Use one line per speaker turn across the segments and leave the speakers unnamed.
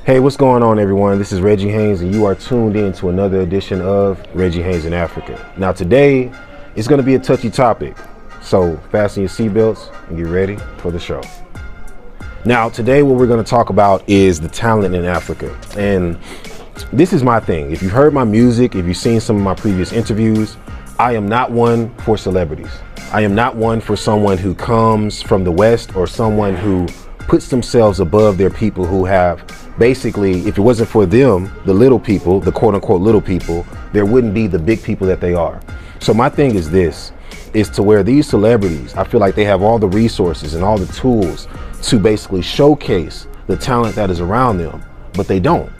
Hey, what's going on, everyone? This is Reggie Haynes, and you are tuned in to another edition of Reggie Haynes in Africa. Now, today is going to be a touchy topic, so fasten your seatbelts and get ready for the show. Now, today what we're going to talk about is the talent in Africa, and this is my thing. If you've heard my music, if you've seen some of my previous interviews, I am not one for celebrities. I am not one for someone who comes from the West or someone who puts themselves above their people who have basically, if it wasn't for them, the little people, the quote unquote little people, there wouldn't be the big people that they are. So my thing is this, is to where these celebrities, I feel like they have all the resources and all the tools to basically showcase the talent that is around them, but they don't.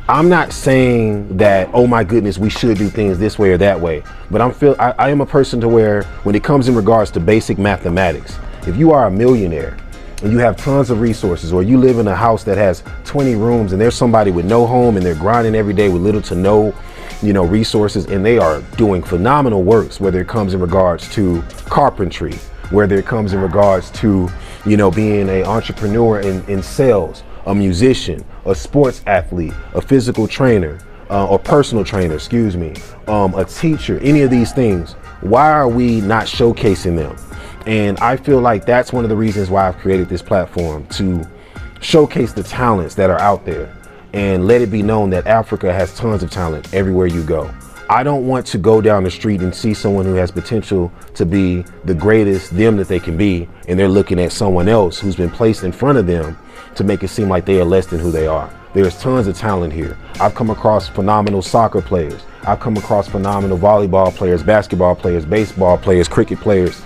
I'm not saying that, oh my goodness, we should do things this way or that way, but I am a person to where when it comes in regards to basic mathematics, if you are a millionaire and you have tons of resources, or you live in a house that has 20 rooms and there's somebody with no home and they're grinding every day with little to no, resources, and they are doing phenomenal works, whether it comes in regards to carpentry, whether it comes in regards to, being an entrepreneur in sales, a musician, a sports athlete, a physical trainer, or personal trainer, a teacher, any of these things, why are we not showcasing them? And I feel like that's one of the reasons why I've created this platform, to showcase the talents that are out there and let it be known that Africa has tons of talent everywhere you go. I don't want to go down the street and see someone who has potential to be the greatest them that they can be, and they're looking at someone else who's been placed in front of them to make it seem like they are less than who they are. There's tons of talent here. I've come across phenomenal soccer players. I've come across phenomenal volleyball players, basketball players, baseball players, cricket players,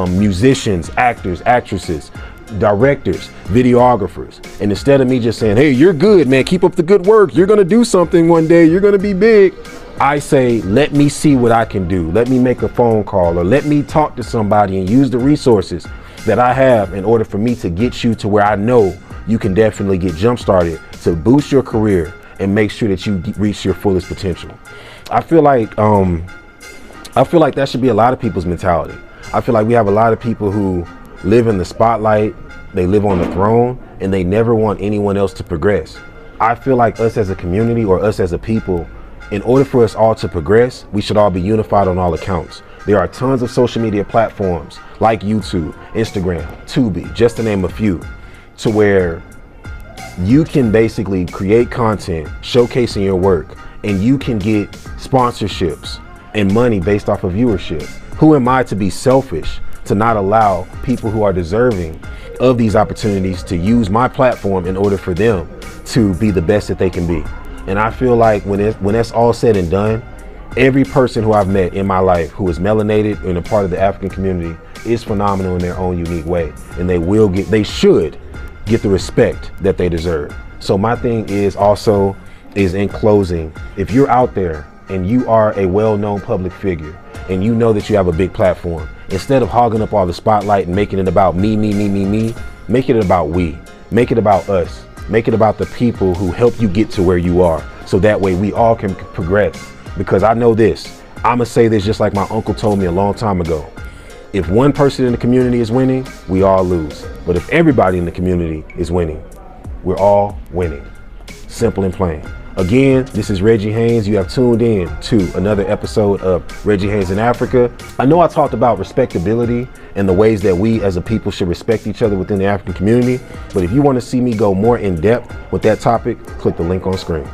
musicians, actors, actresses, directors, videographers. And instead of me just saying, hey, you're good, man, keep up the good work, you're gonna do something one day, you're gonna be big, I say, let me see what I can do. Let me make a phone call, or let me talk to somebody and use the resources that I have in order for me to get you to where I know you can definitely get jump started to boost your career and make sure that you reach your fullest potential. I feel like that should be a lot of people's mentality. I feel like we have a lot of people who live in the spotlight, they live on the throne, and they never want anyone else to progress. I feel like us as a community, or us as a people, in order for us all to progress, we should all be unified on all accounts. There are tons of social media platforms like YouTube, Instagram, Tubi, just to name a few, to where you can basically create content showcasing your work, and you can get sponsorships and money based off of viewership. Who am I to be selfish to not allow people who are deserving of these opportunities to use my platform in order for them to be the best that they can be? And I feel like when that's all said and done, every person who I've met in my life who is melanated and a part of the African community is phenomenal in their own unique way, and they should get the respect that they deserve. So my thing is in closing, if you're out there and you are a well-known public figure and you know that you have a big platform, instead of hogging up all the spotlight and making it about me, make it about we. Make it about us. Make it about the people who help you get to where you are, so that way we all can progress. Because I know this, I'm gonna say this just like my uncle told me a long time ago. If one person in the community is winning, we all lose. But if everybody in the community is winning, we're all winning. Simple and plain. Again, this is Reggie Haynes. You have tuned in to another episode of Reggie Haynes in Africa. I know I talked about respectability and the ways that we as a people should respect each other within the African community, but if you want to see me go more in depth with that topic, click the link on screen.